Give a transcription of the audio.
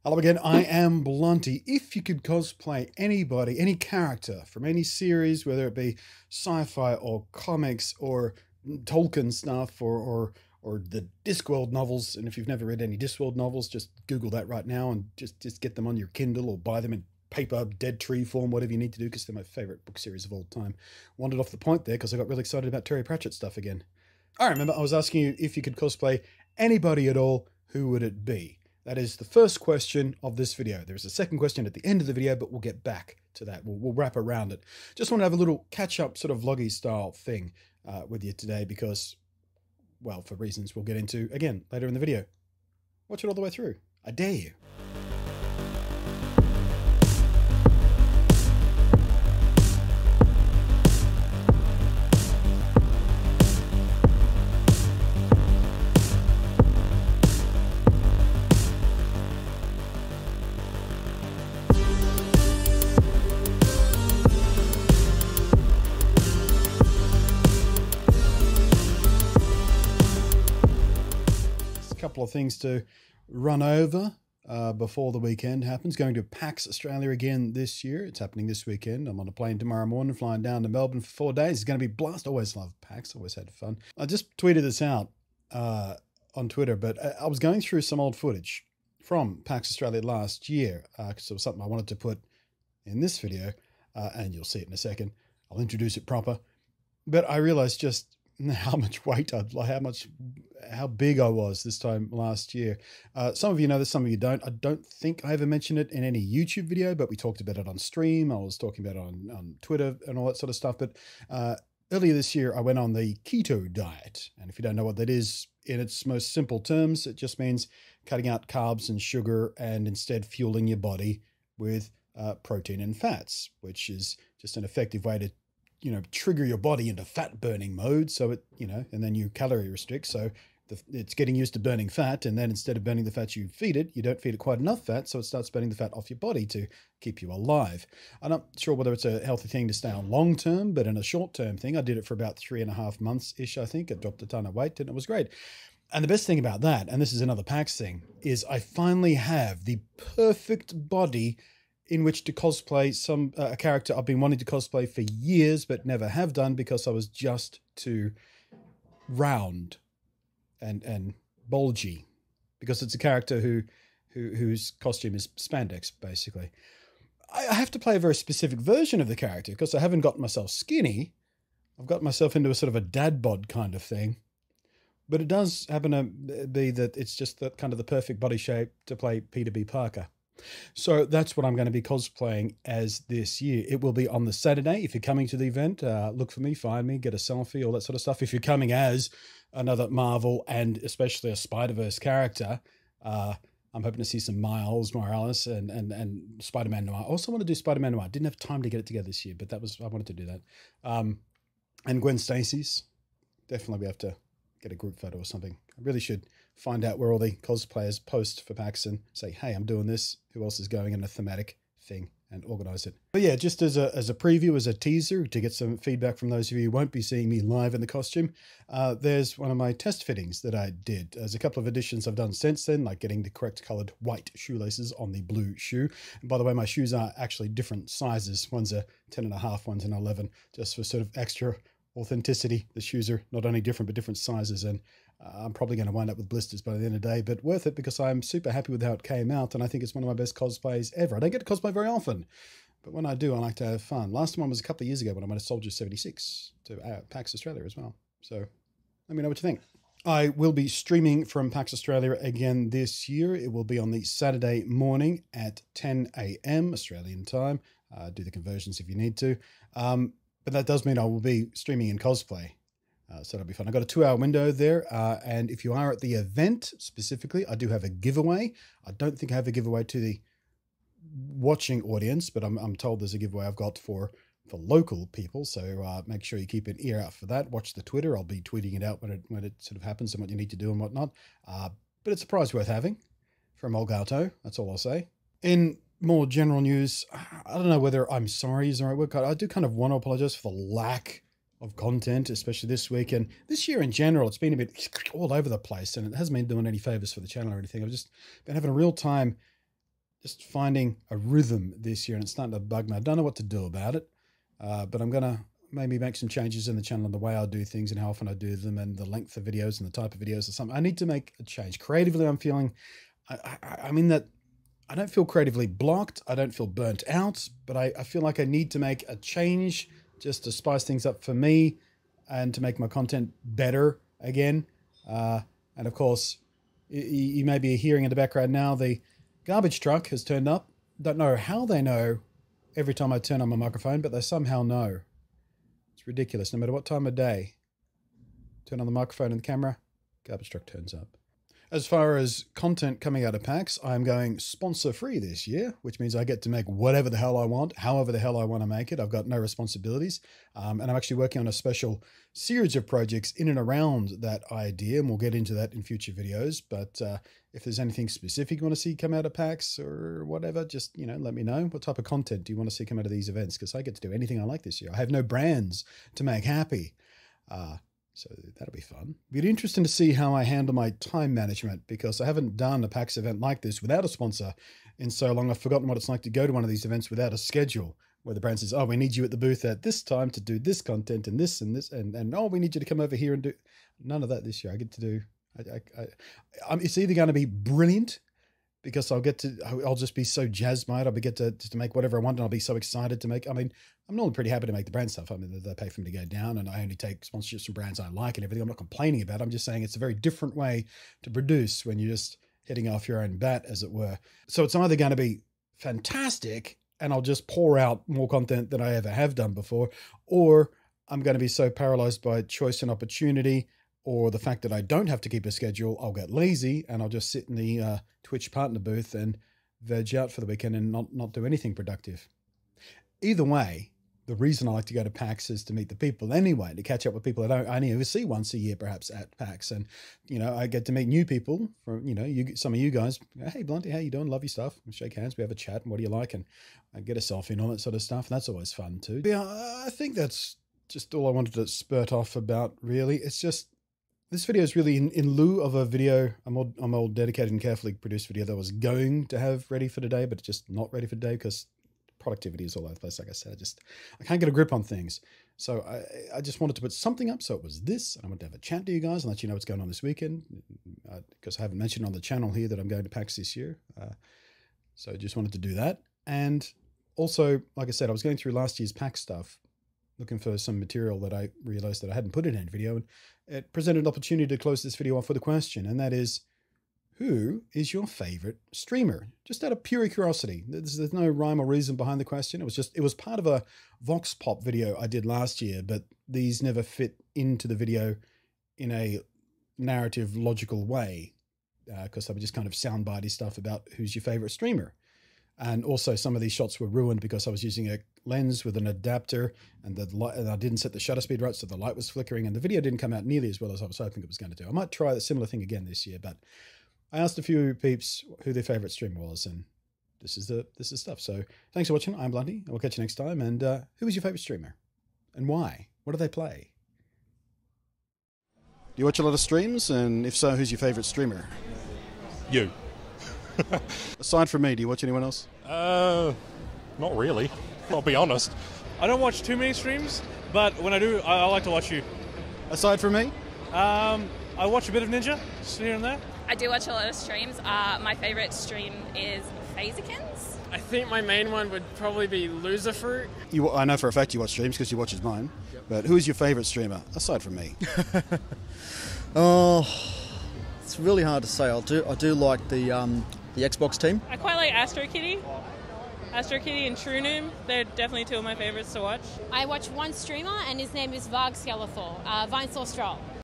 Hello again, I am Blunty. If you could cosplay anybody, any character from any series, whether it be sci-fi or comics or Tolkien stuff or the Discworld novels, and if you've never read any Discworld novels, just Google that right now and just get them on your Kindle or buy them in paper, dead tree form, whatever you need to do, because they're my favorite book series of all time. Wandered off the point there because I got really excited about Terry Pratchett stuff again. I remember I was asking you if you could cosplay anybody at all, who would it be? That is the first question of this video. There's a second question at the end of the video, but we'll get back to that. We'll wrap around it. Just want to have a little catch-up sort of vloggy style thing with you today because, well, for reasons we'll get into, again, later in the video. Watch it all the way through. I dare you. Couple of things to run over before the weekend happens. Going to PAX Australia again this year. It's happening this weekend. I'm on a plane tomorrow morning, flying down to Melbourne for 4 days. It's going to be blast. Always love PAX. Always had fun. I just tweeted this out on Twitter, but I was going through some old footage from PAX Australia last year because it was something I wanted to put in this video, and you'll see it in a second. I'll introduce it proper. But I realized just how much weight how big I was this time last year. Some of you know this, some of you don't. I don't think I ever mentioned it in any YouTube video, but we talked about it on stream. I was talking about it on Twitter and all that sort of stuff. But earlier this year, I went on the keto diet. And if you don't know what that is, in its most simple terms, it just means cutting out carbs and sugar and instead fueling your body with protein and fats, which is just an effective way to trigger your body into fat burning mode. So it, and then you calorie restrict. So it's getting used to burning fat. And then instead of burning the fat you feed it, you don't feed it quite enough fat. So it starts burning the fat off your body to keep you alive. I'm not sure whether it's a healthy thing to stay on long term, but in a short term thing, I did it for about 3.5 months ish, I think. I dropped a ton of weight and it was great. And the best thing about that, and this is another PAX thing, is I finally have the perfect body in which to cosplay a character I've been wanting to cosplay for years, but never have done because I was just too round and bulgy, because it's a character whose costume is spandex, basically. I have to play a very specific version of the character because I haven't gotten myself skinny. I've got myself into a sort of a dad bod kind of thing. But it does happen to be that it's just that kind of the perfect body shape to play Peter B. Parker. So that's what I'm going to be cosplaying as this year. It will be on the Saturday. If you're coming to the event, look for me, find me, get a selfie, all that sort of stuff. If you're coming as another Marvel and especially a Spider-Verse character, I'm hoping to see some Miles Morales and Spider-Man Noir. I also want to do Spider-Man Noir. Didn't have time to get it together this year, but I wanted to do that. And Gwen Stacy's. Definitely we have to get a group photo or something. I really should find out where all the cosplayers post for PAX and say, hey, I'm doing this. Who else is going in a thematic thing, and organize it. But yeah, just as a preview, as a teaser, to get some feedback from those of you who won't be seeing me live in the costume, there's one of my test fittings that I did. There's a couple of additions I've done since then, like getting the correct colored white shoelaces on the blue shoe. And by the way, my shoes are actually different sizes. One's a 10.5, one's an 11, just for sort of extra authenticity. The shoes are not only different, but different sizes, and I'm probably going to wind up with blisters by the end of the day, but worth it because I'm super happy with how it came out, and I think it's one of my best cosplays ever. I don't get to cosplay very often, but when I do, I like to have fun. Last one was a couple of years ago when I went to Soldier 76 to PAX Australia as well. So let me know what you think. I will be streaming from PAX Australia again this year. It will be on the Saturday morning at 10 a.m. Australian time. Do the conversions if you need to. But that does mean I will be streaming in cosplay. So that'll be fun. I've got a 2-hour window there. And if you are at the event specifically, I do have a giveaway. I don't think I have a giveaway to the watching audience, but I'm told there's a giveaway I've got for local people. So make sure you keep an ear out for that. Watch the Twitter. I'll be tweeting it out when it sort of happens and what you need to do and whatnot. But it's a prize worth having from Olgato. That's all I'll say. In more general news, I don't know whether I'm sorry is the right word. I do kind of want to apologize for the lack of content, especially this week. And this year in general, it's been a bit all over the place, and it hasn't been doing any favors for the channel or anything. I've just been having a real time just finding a rhythm this year, and it's starting to bug me. I don't know what to do about it, but I'm going to maybe make some changes in the channel and the way I do things and how often I do them and the length of videos and the type of videos or something. I need to make a change. Creatively, I'm feeling, I mean that I don't feel creatively blocked. I don't feel burnt out, but I feel like I need to make a change just to spice things up for me and to make my content better again. And of course, you may be hearing in the background now, the garbage truck has turned up. Don't know how they know every time I turn on my microphone, but they somehow know. It's ridiculous. No matter what time of day, turn on the microphone and the camera, garbage truck turns up. As far as content coming out of PAX, I'm going sponsor-free this year, which means I get to make whatever the hell I want, however the hell I want to make it. I've got no responsibilities. And I'm actually working on a special series of projects in and around that idea, and we'll get into that in future videos. But if there's anything specific you want to see come out of PAX or whatever, just, let me know. What type of content do you want to see come out of these events? Because I get to do anything I like this year. I have no brands to make happy. So that'll be fun. It'll be interesting to see how I handle my time management, because I haven't done a PAX event like this without a sponsor in so long. I've forgotten what it's like to go to one of these events without a schedule, where the brand says, oh, we need you at the booth at this time to do this content and this and this, and oh, we need you to come over here and do none of that this year. I get to do, it's either going to be brilliant, because I'll just be so jazzed by it. I'll get to make whatever I want, and I'll be so excited to make. I mean, I'm normally pretty happy to make the brand stuff. I mean, they pay for me to go down, and I only take sponsorships from brands I like and everything. I'm not complaining about it. I'm just saying it's a very different way to produce when you're just hitting off your own bat, as it were. So it's either going to be fantastic, and I'll just pour out more content than I ever have done before, or I'm going to be so paralyzed by choice and opportunity, or the fact that I don't have to keep a schedule, I'll get lazy and I'll just sit in the Twitch partner booth and veg out for the weekend and not do anything productive. Either way, the reason I like to go to PAX is to meet the people anyway, to catch up with people that I only ever see once a year, perhaps, at PAX. And, I get to meet new people from, some of you guys. Hey, Blunty, how you doing? Love your stuff. We shake hands. We have a chat. And what do you like? And I get a selfie and all that sort of stuff. And that's always fun too. But yeah, I think that's just all I wanted to spurt off about, really. It's just, this video is really in lieu of a video, a more dedicated and carefully produced video that I was going to have ready for today, but it's just not ready for today because productivity is all over the place. Like I said, I can't get a grip on things. So I just wanted to put something up. So it was this, and I wanted to have a chat to you guys and let you know what's going on this weekend, because I haven't mentioned on the channel here that I'm going to PAX this year. So I just wanted to do that. And also, like I said, I was going through last year's PAX stuff, looking for some material that I realized that I hadn't put in any video, and it presented an opportunity to close this video off with a question, and that is, who is your favorite streamer? Just out of pure curiosity. There's no rhyme or reason behind the question. It was part of a Vox Pop video I did last year, but these never fit into the video in a narrative, logical way, because they were just kind of soundbitey stuff about who's your favorite streamer. And also some of these shots were ruined because I was using a lens with an adapter, and I didn't set the shutter speed right, so the light was flickering, and the video didn't come out nearly as well as I was hoping it was going to do. I might try a similar thing again this year, but I asked a few peeps who their favorite streamer was, and this is stuff. So thanks for watching. I'm Blunty. We'll catch you next time. And who is your favorite streamer, and why? What do they play? Do you watch a lot of streams? And if so, who's your favorite streamer? You. Aside from me, do you watch anyone else? Not really. I'll be honest. I don't watch too many streams, but when I do, I like to watch you. Aside from me? I watch a bit of Ninja, just here and there. I do watch a lot of streams. My favourite stream is Phasicans. I think my main one would probably be Loserfruit. I know for a fact you watch streams because you watch mine. Yep. But who is your favourite streamer, aside from me? Oh, it's really hard to say. I do like the Xbox team. I quite like Astro Kitty. Astro Kitty and True Noom, they're definitely two of my favourites to watch. I watch one streamer and his name is Varg Skeletor, Vinesauce Stroll.